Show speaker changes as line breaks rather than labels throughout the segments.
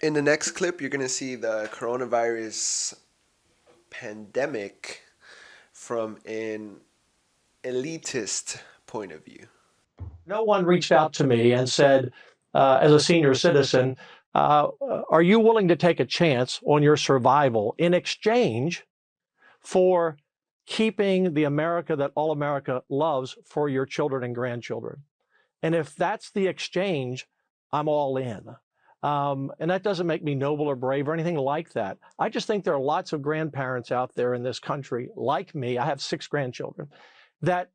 In the next clip, you're going to see the coronavirus pandemic from an elitist point of view.
No one reached out to me and said, as a senior citizen, are you willing to take a chance on your survival in exchange for keeping the America that all America loves for your children and grandchildren? And if that's the exchange, I'm all in. And that doesn't make me noble or brave or anything like that. I just think there are lots of grandparents out there in this country, like me. I have 6 grandchildren, that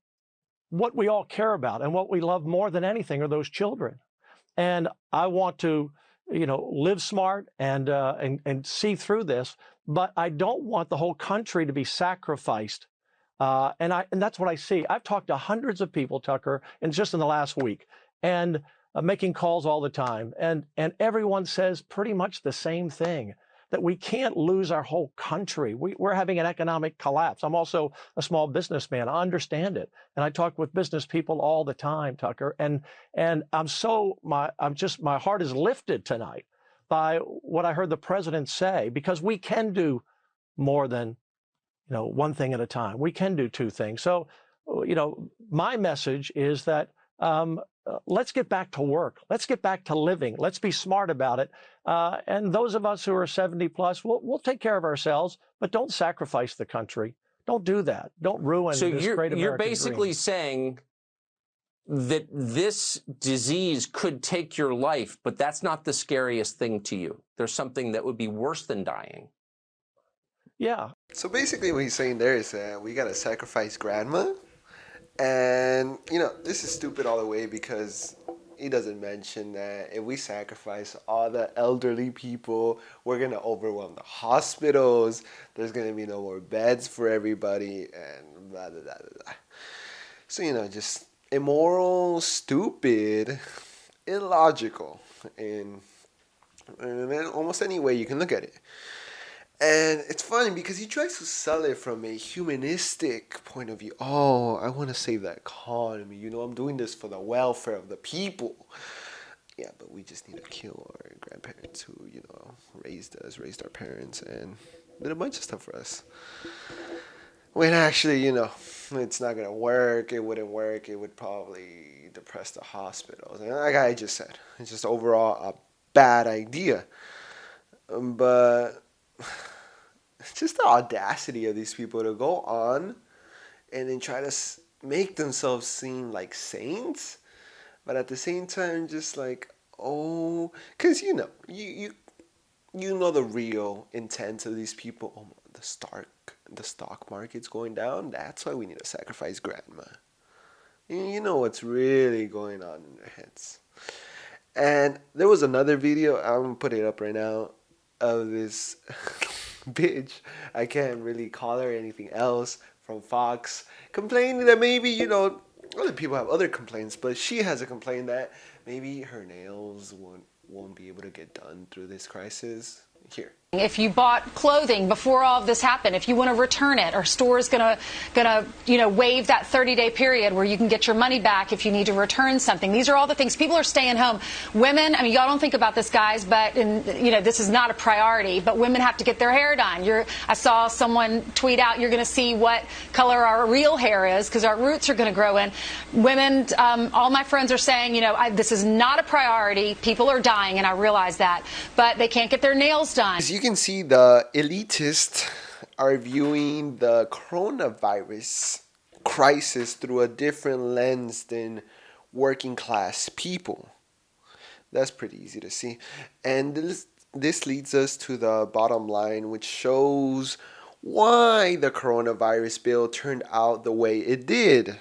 what we all care about and what we love more than anything are those children. And I want to, live smart and see through this, but I don't want the whole country to be sacrificed. And that's what I see. I've talked to hundreds of people, Tucker, and just in the last week, and making calls all the time, and everyone says pretty much the same thing, that we can't lose our whole country. We're having an economic collapse. I'm also a small businessman. I understand it, and I talk with business people all the time, Tucker. And my heart is lifted tonight by what I heard the president say, because we can do more than one thing at a time. We can do 2 things. So, my message is that let's get back to work. Let's get back to living. Let's be smart about it. And those of us who are 70 plus, we'll take care of ourselves, but don't sacrifice the country. Don't do that. Don't ruin this great American dream.
So you're basically saying that this disease could take your life, but that's not the scariest thing to you. There's something that would be worse than dying.
Yeah.
So basically what he's saying there is we got to sacrifice grandma. And, this is stupid all the way, because he doesn't mention that if we sacrifice all the elderly people, we're going to overwhelm the hospitals. There's going to be no more beds for everybody, and blah, blah, blah, blah. So, just immoral, stupid, illogical in almost any way you can look at it. And it's funny because he tries to sell it from a humanistic point of view. Oh, I want to save the economy. I'm doing this for the welfare of the people. Yeah, but we just need to kill our grandparents who, raised us, raised our parents, and did a bunch of stuff for us. When actually, it's not going to work. It wouldn't work. It would probably depress the hospitals. And like I just said, it's just overall a bad idea. But just the audacity of these people to go on and then try to make themselves seem like saints, but at the same time just like, oh, because you know the real intent of these people. Oh, the stock market's going down. That's why we need to sacrifice grandma. You know what's really going on in their heads. And there was another video, I'm gonna put it up right now, of this bitch, I can't really call her anything else, from Fox, complaining that maybe, other people have other complaints, but she has a complaint that maybe her nails won't be able to get done through this crisis. Here.
If you bought clothing before all of this happened, if you want to return it, our store is gonna waive that 30-day period where you can get your money back if you need to return something. These are all the things. People are staying home. Women, y'all don't think about this, guys, but this is not a priority. But women have to get their hair done. I saw someone tweet out, you're going to see what color our real hair is because our roots are going to grow in. Women, all my friends are saying, this is not a priority. People are dying, and I realize that, but they can't get their nails done.
As you can see, the elitists are viewing the coronavirus crisis through a different lens than working class people. That's pretty easy to see. And this leads us to the bottom line, which shows why the coronavirus bill turned out the way it did.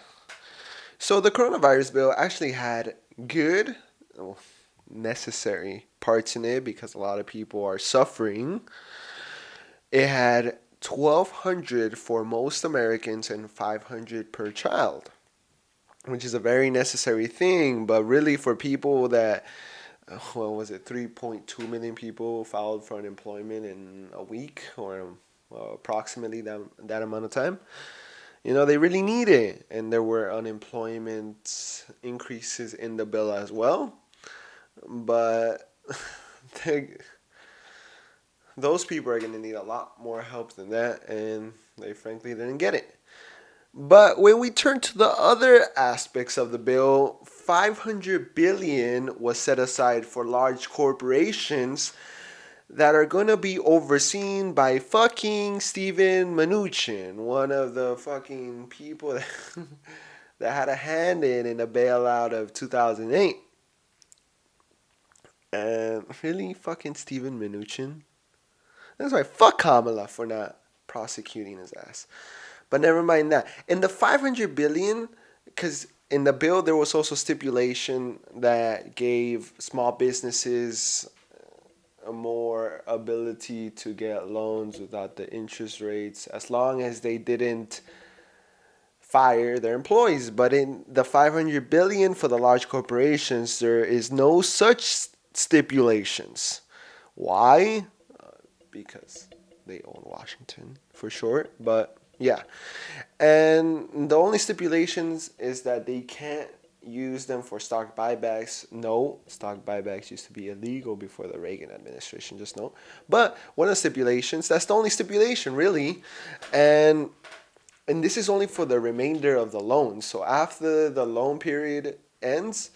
So the coronavirus bill actually had good, necessary parts in it because a lot of people are suffering. It had $1,200 for most Americans and $500 per child, which is a very necessary thing. But really, for people that, 3.2 million people filed for unemployment in a week, or approximately that amount of time, they really need it. And there were unemployment increases in the bill as well. But those people are going to need a lot more help than that, and they frankly didn't get it. But when we turn to the other aspects of the bill, 500 billion was set aside for large corporations that are going to be overseen by fucking Steven Mnuchin, one of the fucking people that, that had a hand in the bailout of 2008. And really, fucking Steven Mnuchin? That's why fuck Kamala for not prosecuting his ass. But never mind that. In the 500 billion, because in the bill there was also stipulation that gave small businesses a more ability to get loans without the interest rates, as long as they didn't fire their employees. But in the 500 billion for the large corporations, there is no such stipulations. Why? Because they own Washington for short. But yeah, and the only stipulations is that they can't use them for stock buybacks. No, stock buybacks used to be illegal before the Reagan administration, just no. But one of the stipulations, that's the only stipulation really. And this is only for the remainder of the loan. So after the loan period ends,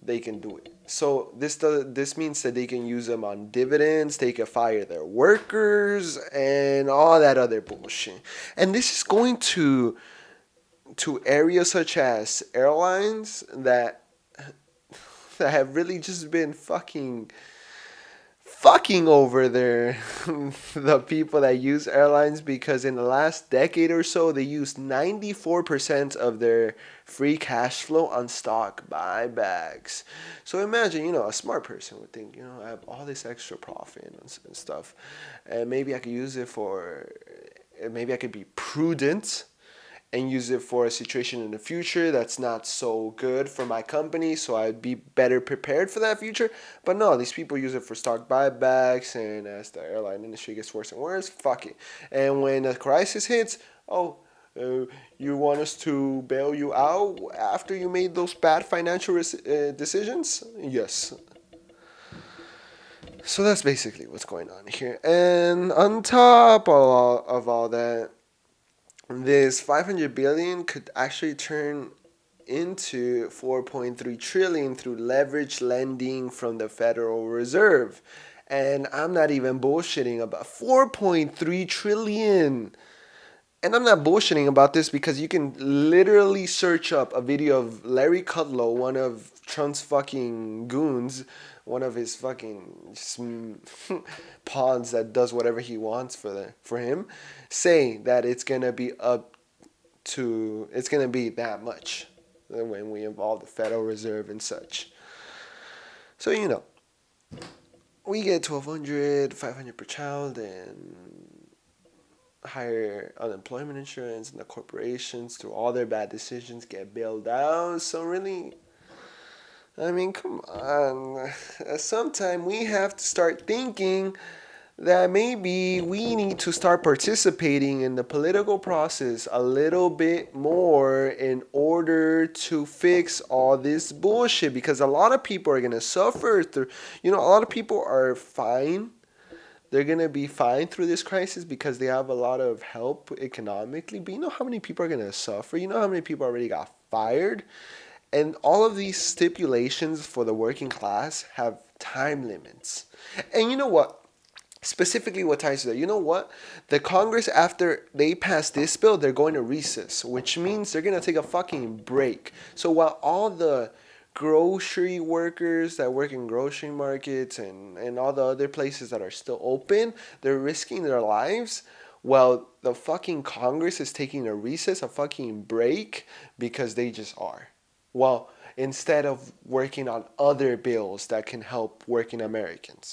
they can do it. So this means that they can use them on dividends, they can fire their workers, and all that other bullshit. And this is going to areas such as airlines that have really just been fucking over the people that use airlines, because in the last decade or so they used 94% of their free cash flow on stock buybacks. So imagine, a smart person would think, I have all this extra profit and stuff, and maybe I could use it for, maybe I could be prudent and use it for a situation in the future that's not so good for my company, so I'd be better prepared for that future. But no, these people use it for stock buybacks, and as the airline industry gets worse and worse, fuck it. And when a crisis hits, you want us to bail you out after you made those bad financial decisions? Yes. So that's basically what's going on here. And on top of all that, this 500 billion could actually turn into 4.3 trillion through leverage lending from the Federal Reserve. And I'm not even bullshitting about 4.3 trillion. And I'm not bullshitting about this because you can literally search up a video of Larry Kudlow, one of Trump's fucking goons, one of his fucking pawns that does whatever he wants for him, saying that it's gonna be that much when we involve the Federal Reserve and such. So we get 1,200, 500 per child, and higher unemployment insurance, and the corporations, through all their bad decisions, get bailed out. So really, I mean, come on. Sometime we have to start thinking that maybe we need to start participating in the political process a little bit more in order to fix all this bullshit, because a lot of people are going to suffer through, a lot of people are fine. They're going to be fine through this crisis because they have a lot of help economically. But you know how many people are going to suffer? You know how many people already got fired? And all of these stipulations for the working class have time limits. And you know what? Specifically what ties to that, the Congress, after they pass this bill, they're going to recess, which means they're going to take a fucking break. So while all the grocery workers that work in grocery markets and all the other places that are still open, they're risking their lives, well, the fucking Congress is taking a recess, a fucking break, because they just are. Well, instead of working on other bills that can help working Americans.